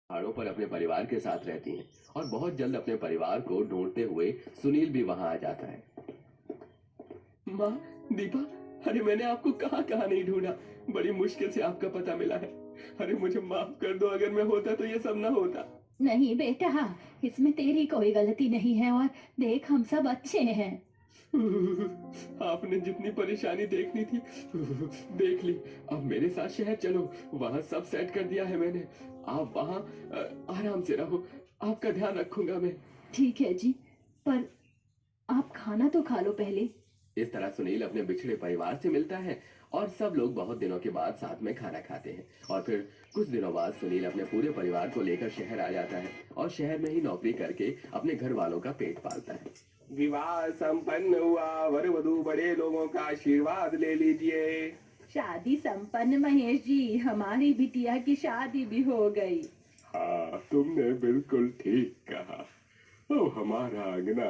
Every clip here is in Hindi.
पहाड़ों पर अपने परिवार के साथ रहती हैं और बहुत जल्द अपने परिवार को ढूंढते हुए सुनील भी वहां आ जाता है। माँ, दीपा, अरे मैंने आपको कहाँ कहाँ नहीं ढूंढा, बड़ी मुश्किल से आपका पता मिला है। अरे मुझे माफ कर दो, अगर मैं होता तो ये सब ना होता। नहीं बेटा, इसमें तेरी कोई गलती नहीं है। और देख, हम सब अच्छे हैं। आपने जितनी परेशानी देखनी थी देख ली। अब मेरे साथ शहर चलो, वहां सब सेट कर दिया है मैंने। आप वहां आराम से रहो, आपका ध्यान रखूंगा मैं। ठीक है जी, पर आप खाना तो खा लो पहले। इस तरह सुनील अपने बिछड़े परिवार से मिलता है और सब लोग बहुत दिनों के बाद साथ में खाना खाते हैं। और फिर कुछ दिनों बाद सुनील अपने पूरे परिवार को लेकर शहर आ जाता है और शहर में ही नौकरी करके अपने घर वालों का पेट पालता है। विवाह संपन्न हुआ, वर वधू बड़े लोगों का आशीर्वाद ले लीजिए। शादी संपन्न महेश जी, हमारी बिटिया की शादी भी हो गई। हाँ, तुमने बिल्कुल ठीक कहा। अब हमारा अंगना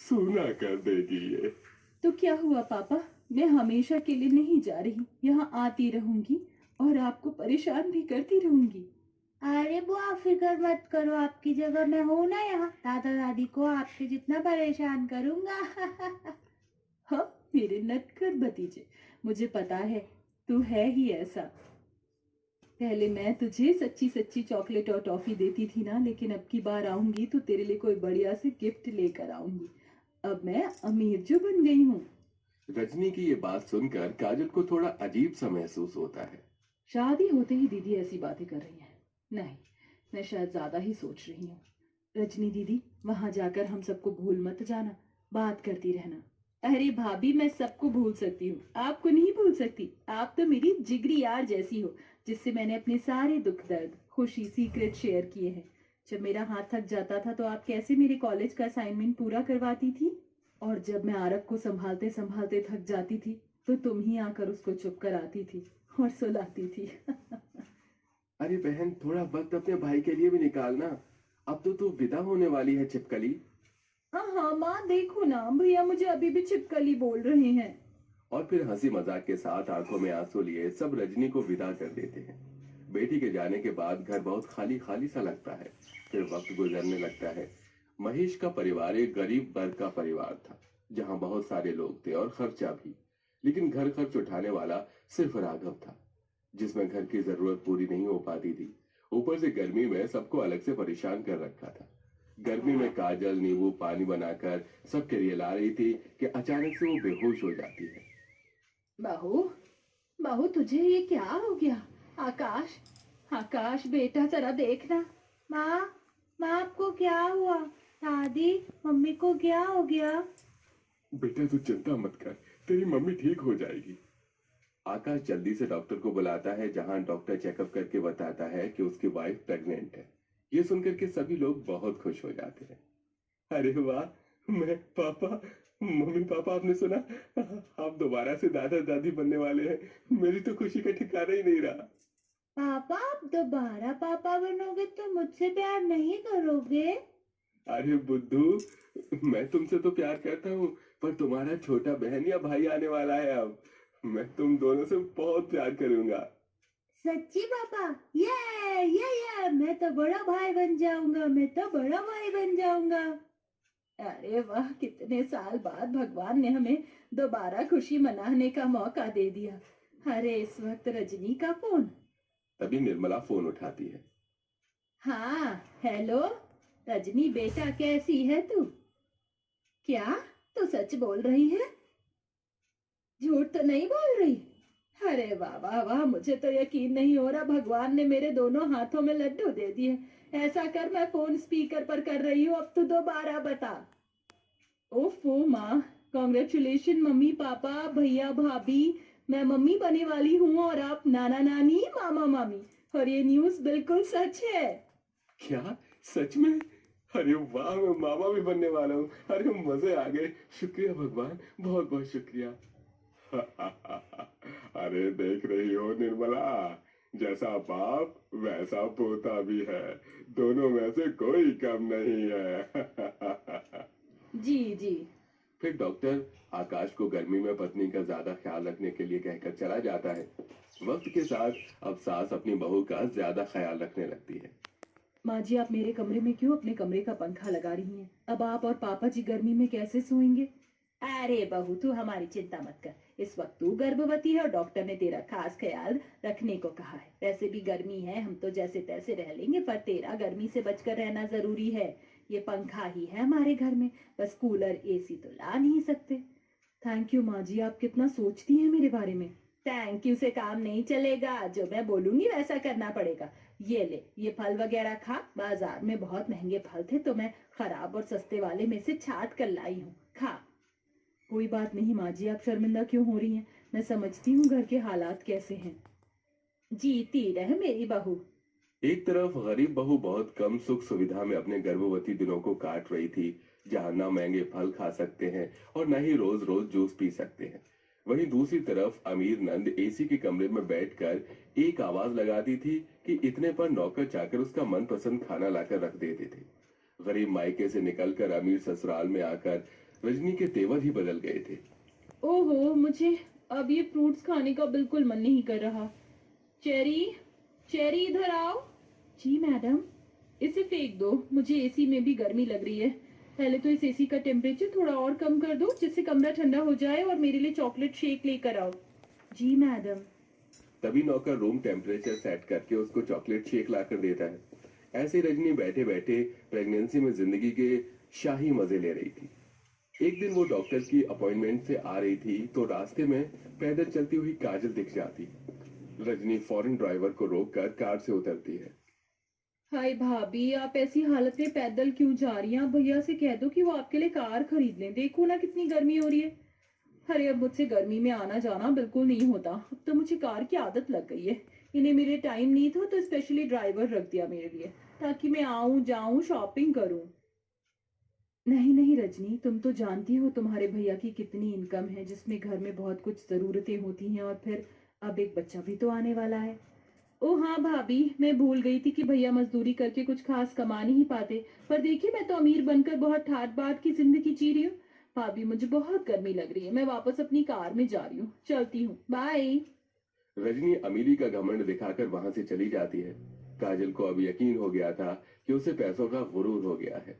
सूना कर देगी ये। तो क्या हुआ पापा, मैं हमेशा के लिए नहीं जा रही, यहाँ आती रहूंगी और आपको परेशान भी करती रहूंगी। अरे बुआ, फिक्र मत करो, आपकी जगह मैं हूँ ना यहाँ। दादा दादी को आपके जितना परेशान करूंगा। हाँ, मेरे नटखट भतीजे, मुझे पता है तू है ही ऐसा। पहले मैं तुझे सच्ची सच्ची चॉकलेट और टॉफी देती थी ना, लेकिन अब की बार आऊंगी तो तेरे लिए कोई बढ़िया से गिफ्ट लेकर आऊंगी। अब मैं अमीर जो बन गई हूँ। रजनी की ये बात सुनकर काजल को थोड़ा अजीब सा महसूस होता है। शादी होते ही दीदी ऐसी बातें कर रही हैं। नहीं, मैं शायद ज्यादा ही सोच रही हूँ। रजनी दीदी, वहां जाकर हम सबको भूल मत जाना, बात करती रहना। अरे भाभी, मैं सबको भूल सकती हूँ, आपको नहीं भूल सकती। आप तो मेरी जिगरी यार जैसी हो, जिससे मैंने अपने सारे दुख दर्द खुशी सीक्रेट शेयर किए हैं। जब मेरा हाथ थक जाता था तो आप कैसे मेरे कॉलेज का असाइनमेंट पूरा करवाती थी, और जब मैं आरव को संभालते संभालते थक जाती थी तो तुम ही आकर उसको चुप कराती थी और सुलाती थी। अरे बहन, थोड़ा वक्त अपने भाई के लिए भी निकालना। अब तो तू विदा होने वाली है छिपकली। हाँ हाँ माँ, देखो ना, भैया मुझे अभी भी छिपकली बोल रहे हैं। और फिर हंसी मजाक के साथ आंखों में आंसू लिए सब रजनी को विदा कर देते हैं। बेटी के जाने के बाद घर बहुत खाली खाली सा लगता है। फिर वक्त गुजरने लगता है। महेश का परिवार एक गरीब वर्ग का परिवार था, जहां बहुत सारे लोग थे और खर्चा भी। लेकिन घर खर्च उठाने वाला सिर्फ राघव था, जिसमें घर की जरूरत पूरी नहीं हो पाती थी। ऊपर से गर्मी में सबको अलग से परेशान कर रखा था। गर्मी में काजल नींबू पानी बनाकर सबके लिए ला रही थी कि अचानक से वो बेहोश हो जाती है। बहू, बहू तुझे ये क्या हो गया? आकाश, आकाश बेटा जरा देखना। माँ, माँ आपको क्या हुआ? दादी, मम्मी को क्या हो गया? बेटा तू चिंता मत कर, तेरी मम्मी ठीक हो जाएगी। आकाश जल्दी से डॉक्टर को बुलाता है, जहां डॉक्टर चेकअप करके बताता है कि उसकी वाइफ प्रेग्नेंट है। ये सुनकर के सभी लोग बहुत खुश हो जाते हैं। अरे वाह, मैं पापा, मम्मी पापा, आपने सुना? आप दोबारा से दादा दादी बनने वाले हैं। मेरी तो खुशी का ठिकाना ही नहीं रहा। पापा, आप दोबारा पापा बनोगे तो मुझसे प्यार नहीं करोगे? अरे बुद्धू, मैं तुमसे तो प्यार करता हूँ, पर तुम्हारा छोटा बहन या भाई आने वाला है अब। मैं तुम दोनों से बहुत प्यार करूंगा। सच्ची पापा? ये मैं तो बड़ा भाई बन जाऊंगा, मैं तो बड़ा भाई बन जाऊंगा। अरे वाह, कितने साल बाद भगवान ने हमें दोबारा खुशी मनाने का मौका दे दिया। अरे इस वक्त रजनी का फोन। तभी निर्मला फोन उठाती है। हाँ, हेलो। रजनी बेटा, कैसी है तू? क्या तू सच बोल रही है? झूठ तो नहीं बोल रही? अरे वाह वाह वाह, मुझे तो यकीन नहीं हो रहा, भगवान ने मेरे दोनों हाथों में लड्डू दे दिए। ऐसा कर, मैं फोन स्पीकर पर कर रही हूँ, अब तू दोबारा बता। ओफो माँ, कॉन्ग्रेचुलेशन मम्मी पापा भैया भाभी। मैं मम्मी बने वाली हूँ और आप नाना नानी मामा मामी। और ये न्यूज़ बिल्कुल सच है। क्या? सच में? अरे वाह, मैं मामा भी बनने वाला हूँ। अरे मजे आ गए, शुक्रिया भगवान, बहुत बहुत शुक्रिया। अरे देख रही हो निर्मला, जैसा बाप वैसा पोता भी है। दोनों में से कोई कम नहीं है। जी जी। फिर डॉक्टर आकाश को गर्मी में पत्नी का ज्यादा ख्याल रखने के लिए कहकर चला जाता है। वक्त के साथ अब सास अपनी बहू का ज्यादा ख्याल रखने लगती है। माँ जी, आप मेरे कमरे में क्यों अपने कमरे का पंखा लगा रही हैं? अब आप और पापा जी गर्मी में कैसे सोएंगे? अरे बहू, तू हमारी चिंता मत कर। इस वक्त तू गर्भवती है और डॉक्टर ने तेरा खास ख्याल रखने को कहा है। वैसे भी गर्मी है, हम तो जैसे तैसे रह लेंगे, पर तेरा गर्मी से बचकर रहना जरूरी है। ये पंखा ही है हमारे घर में, बस कूलर एसी तो ला नहीं सकते। थैंक यू माँ जी, आप कितना सोचती हैं मेरे बारे में। थैंक यू से काम नहीं चलेगा, जो मैं बोलूंगी वैसा करना पड़ेगा। ये ले, ये फल वगैरह खा। बाजार में बहुत महंगे फल थे तो मैं खराब और सस्ते वाले में से छांट कर लाई हूँ, खा। कोई बात नहीं माँ जी, आप शर्मिंदा क्यों हो रही हैं? मैं समझती हूँ घर के हालात कैसे हैं। जीती रह मेरी बहू। एक तरफ गरीब बहू बहुत कम सुख सुविधा में अपने गर्भवती दिनों को काट रही थी, जहां ना महंगे फल खा सकते हैं और ना ही रोज रोज जूस पी सकते हैं। वहीं दूसरी तरफ अमीर नंद एसी के कमरे में बैठकर एक आवाज लगाती थी कि इतने पर नौकर चाकर उसका मनपसंद खाना लाकर रख देते थे। गरीब मायके से निकलकर अमीर ससुराल में आकर रजनी के तेवर ही बदल गए थे। ओहो, मुझे अब ये फ्रूट्स खाने का बिल्कुल मन नहीं कर रहा। चेरी, चेरी इधर आओ। जी मैडम। इसे फेंक दो, मुझे एसी में भी गर्मी लग रही है। पहले तो इस एसी का टेम्परेचर थोड़ा और कम कर दो, जिससे कमरा ठंडा हो जाए, और मेरे लिए चॉकलेट शेक लेकर आओ। जी मैडम। तभी नौकर रूम टेम्परेचर सेट करके उसको चॉकलेट शेक लाकर देता है। ऐसे ही रजनी बैठे बैठे प्रेगनेंसी में जिंदगी के शाही मजे ले रही थी। एक दिन वो डॉक्टर की अपॉइंटमेंट से आ रही थी तो रास्ते में पैदल चलती हुई काजल दिख जाती। रजनी फौरन ड्राइवर को रोककर कार से उतरती है। हाय भाभी, आप ऐसी हालत में पैदल क्यों जा रही हैं? आप भैया से कह दो कि वो आपके लिए कार खरीद लें। देखो ना कितनी गर्मी हो रही है। अरे अब मुझसे गर्मी में आना जाना बिल्कुल नहीं होता। अब तो मुझे कार की आदत लग गई है। इन्हें मेरे टाइम नहीं था तो स्पेशली ड्राइवर रख दिया मेरे लिए, ताकि मैं आऊं जाऊं शॉपिंग करूं। नहीं नहीं रजनी, तुम तो जानती हो तुम्हारे भैया की कितनी इनकम है, जिसमें घर में बहुत कुछ जरूरतें होती हैं, और फिर अब एक बच्चा भी तो आने वाला है। ओ हाँ भाभी, मैं भूल गई थी कि भैया मजदूरी करके कुछ खास कमा नहीं पाते। पर देखिए, मैं तो अमीर बनकर बहुत ठाट बाट की जिंदगी जी रही हूँ। भाभी, मुझे बहुत गर्मी लग रही है, मैं वापस अपनी कार में जा रही हूँ। चलती हूँ, बाय। रजनी अमीरी का घमंड दिखाकर वहां से चली जाती है। काजल को अब यकीन हो गया था कि उसे पैसों का गुरूर हो गया है।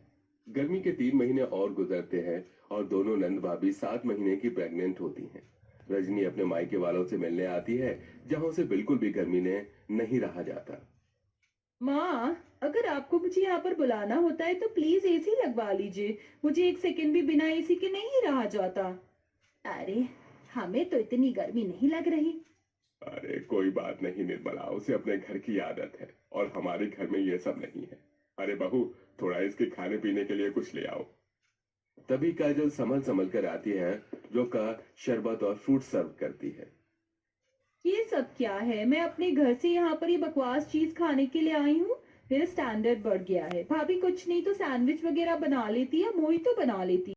गर्मी के 3 महीने और गुजरते हैं और दोनों नंद भाभी 7 महीने की प्रेग्नेंट होती हैं। रजनी अपने मायके वालों से मिलने आती है, जहां उसे बिल्कुल भी गर्मी ने नहीं रहा जाता। माँ, अगर आपको मुझे यहाँ पर बुलाना होता है तो प्लीज एसी लगवा लीजिए। मुझे एक सेकंड भी बिना एसी के नहीं रहा जाता। अरे, हमें तो इतनी गर्मी नहीं लग रही। अरे कोई बात नहीं निर्मला, उसे अपने घर की आदत है और हमारे घर में ये सब नहीं है। अरे बहू, थोड़ा इसके खाने पीने के लिए कुछ ले आओ। तभी काजल संभल संभल कर आती है, जो का शरबत और फ्रूट सर्व करती है। ये सब क्या है? मैं अपने घर से यहाँ पर ये बकवास चीज खाने के लिए आई हूँ। मेरा स्टैंडर्ड बढ़ गया है। भाभी कुछ नहीं तो सैंडविच वगैरह बना लेती है, मोहितो बना लेती।